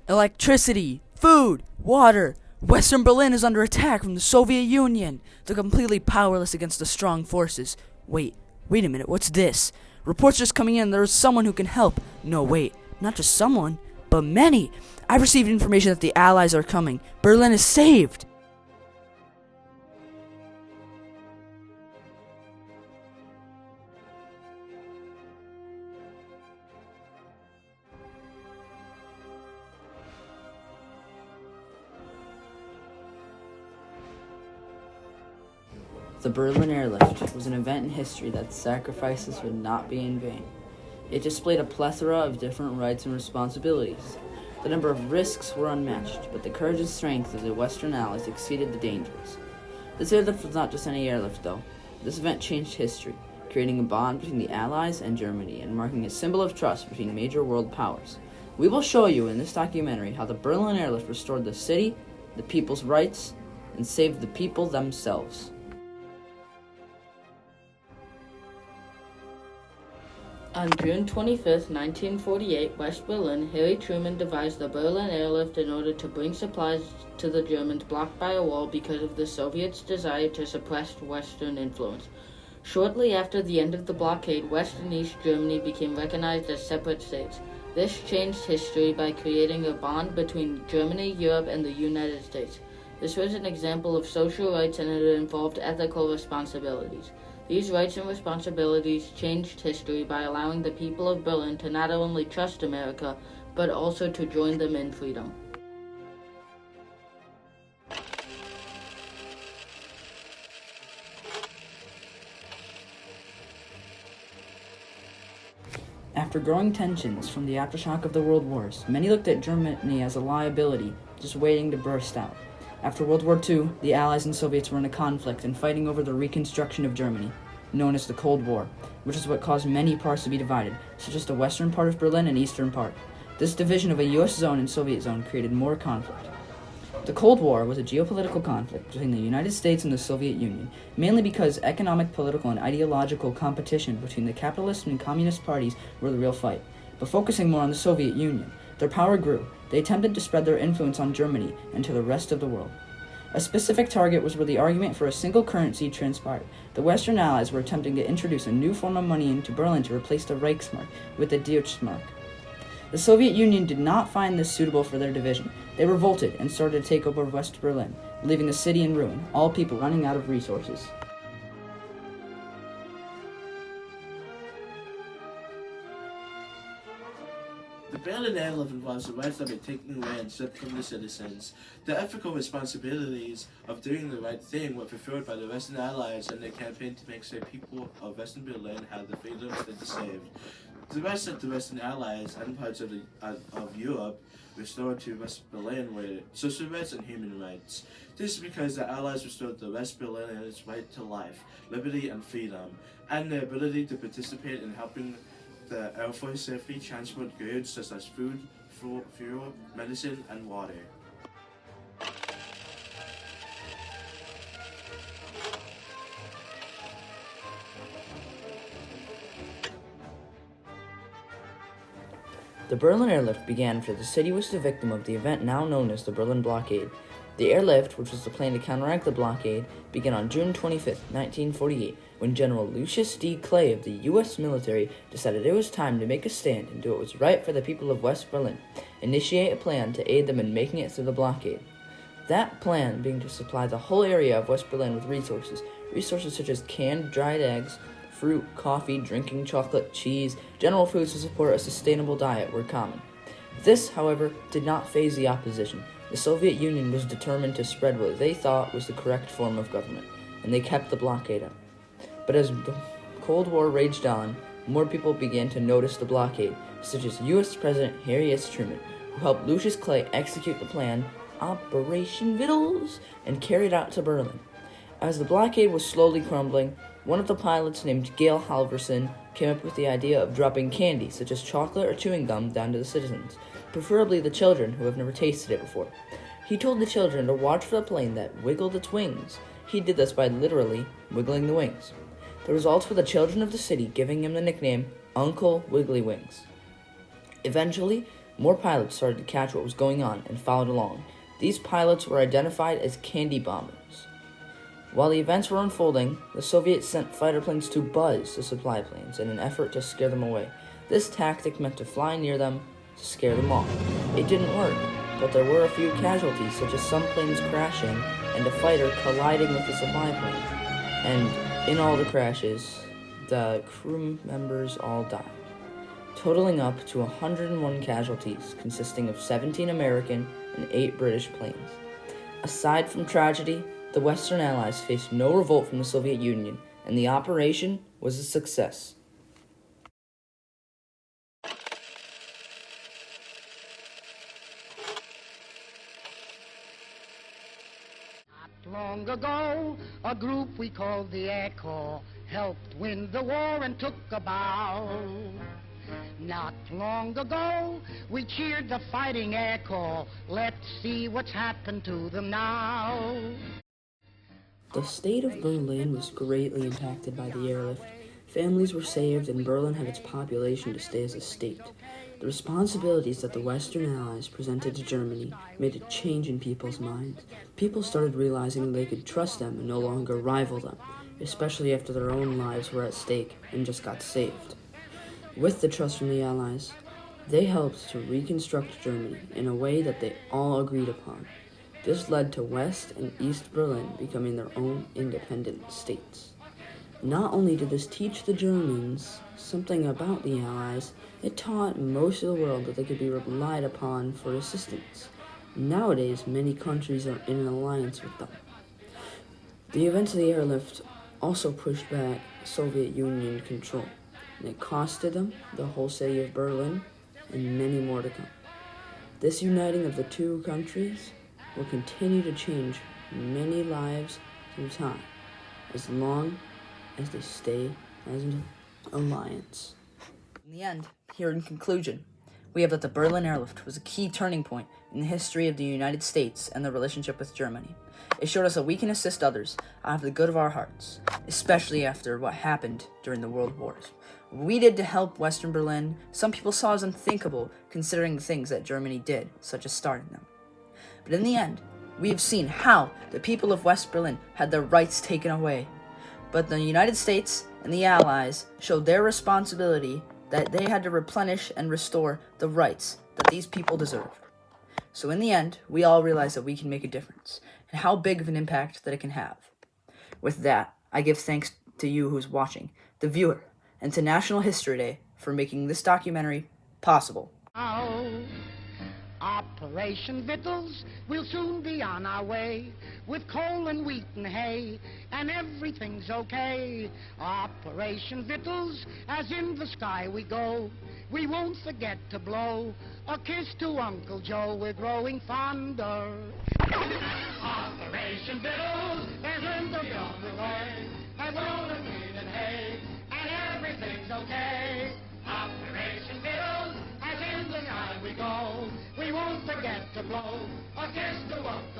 Electricity, food, water. Western Berlin is under attack from the Soviet Union. They're completely powerless against the strong forces. Wait a minute, what's this? Reports just coming in, there's someone who can help. No, wait, not just someone, but many. I've received information that the Allies are coming. Berlin is saved. The Berlin Airlift was an event in history that sacrifices would not be in vain. It displayed a plethora of different rights and responsibilities. The number of risks were unmatched, but the courage and strength of the Western Allies exceeded the dangers. This airlift was not just any airlift, though. This event changed history, creating a bond between the Allies and Germany and marking a symbol of trust between major world powers. We will show you in this documentary how the Berlin Airlift restored the city, the people's rights, and saved the people themselves. On June 25, 1948, West Berlin, Harry Truman devised the Berlin Airlift in order to bring supplies to the Germans blocked by a wall because of the Soviets' desire to suppress Western influence. Shortly after the end of the blockade, West and East Germany became recognized as separate states. This changed history by creating a bond between Germany, Europe, and the United States. This was an example of social rights and it involved ethical responsibilities. These rights and responsibilities changed history by allowing the people of Berlin to not only trust America, but also to join them in freedom. After growing tensions from the aftershock of the World Wars, many looked at Germany as a liability, just waiting to burst out. After World War II, the Allies and Soviets were in a conflict and fighting over the reconstruction of Germany, known as the Cold War, which is what caused many parts to be divided, such as the western part of Berlin and eastern part. This division of a US zone and Soviet zone created more conflict. The Cold War was a geopolitical conflict between the United States and the Soviet Union, mainly because economic, political, and ideological competition between the capitalist and communist parties were the real fight. But focusing more on the Soviet Union, their power grew. They attempted to spread their influence on Germany and to the rest of the world. A specific target was where the argument for a single currency transpired. The Western Allies were attempting to introduce a new form of money into Berlin to replace the Reichsmark with the Deutschmark. The Soviet Union did not find this suitable for their division. They revolted and started to take over West Berlin, leaving the city in ruin, all people running out of resources. The Berlin Airlift involves the rights that are taken away and stripped from the citizens. The ethical responsibilities of doing the right thing were fulfilled by the Western Allies in their campaign to make sure people of Western Berlin had the freedoms that they saved. The rest of the Western Allies and parts of Europe restored to West Berlin were social rights and human rights. This is because the Allies restored the West Berliners' right to life, liberty, and freedom, and their ability to participate in helping the Air Force safely transport goods such as food, fuel, medicine, and water. The Berlin Airlift began after the city was the victim of the event now known as the Berlin Blockade. The airlift, which was the plan to counteract the blockade, began on June 25, 1948, when General Lucius D. Clay of the U.S. military decided it was time to make a stand and do what was right for the people of West Berlin, initiate a plan to aid them in making it through the blockade. That plan being to supply the whole area of West Berlin with resources such as canned dried eggs, fruit, coffee, drinking chocolate, cheese, general foods to support a sustainable diet were common. This, however, did not faze the opposition. The Soviet Union was determined to spread what they thought was the correct form of government, and they kept the blockade up. But as the Cold War raged on, more people began to notice the blockade, such as U.S. President Harry S. Truman, who helped Lucius Clay execute the plan, Operation Vittles, and carry it out to Berlin. As the blockade was slowly crumbling, one of the pilots named Gail Halvorson came up with the idea of dropping candy, such as chocolate or chewing gum, down to the citizens, preferably the children who have never tasted it before. He told the children to watch for the plane that wiggled its wings. He did this by literally wiggling the wings. The results were the children of the city giving him the nickname Uncle Wiggly Wings. Eventually, More pilots started to catch what was going on and followed along. These pilots were identified as candy bombers. While the events were unfolding, the Soviets sent fighter planes to buzz the supply planes in an effort to scare them away. This tactic meant to fly near them to scare them off. It didn't work, but there were a few casualties, such as some planes crashing and a fighter colliding with the supply plane. And in all the crashes, the crew members all died, totaling up to 101 casualties, consisting of 17 American and 8 British planes. Aside from tragedy, the Western Allies faced no revolt from the Soviet Union, and the operation was a success. Not long ago, a group we called the Air Corps helped win the war and took a bow. Not long ago, we cheered the fighting Air Corps. Let's see what's happened to them now. The state of Berlin was greatly impacted by the airlift. Families were saved, and Berlin had its population to stay as a state. The responsibilities that the Western Allies presented to Germany made a change in people's minds. People started realizing they could trust them and no longer rival them, especially after their own lives were at stake and just got saved. With the trust from the Allies, they helped to reconstruct Germany in a way that they all agreed upon. This led to West and East Berlin becoming their own independent states. Not only did this teach the Germans something about the Allies, it taught most of the world that they could be relied upon for assistance. Nowadays, many countries are in an alliance with them. The events of the airlift also pushed back Soviet Union control, and it costed them the whole city of Berlin and many more to come. This uniting of the two countries will continue to change many lives through time, as long as they stay as an alliance. In the end, here in conclusion, we have that the Berlin Airlift was a key turning point in the history of the United States and the relationship with Germany. It showed us that we can assist others out of the good of our hearts, especially after what happened during the World Wars. What we did to help Western Berlin, some people saw as unthinkable considering the things that Germany did, such as starting them. But in the end, we have seen how the people of West Berlin had their rights taken away. But the United States and the Allies showed their responsibility that they had to replenish and restore the rights that these people deserved. So in the end, we all realized that we can make a difference, and how big of an impact that it can have. With that, I give thanks to you who's watching, the viewer, and to National History Day for making this documentary possible. Operation Victuals will soon be on our way, with coal and wheat and hay, and everything's okay. Operation Victuals, as in the sky we go, we won't forget to blow a kiss to Uncle Joe, we're growing fonder. Operation Victuals is in the yonder way, and coal and wheat and hay, and everything's okay. Operation Victuals, as in the sky we go, we won't forget to blow a kiss to Uncle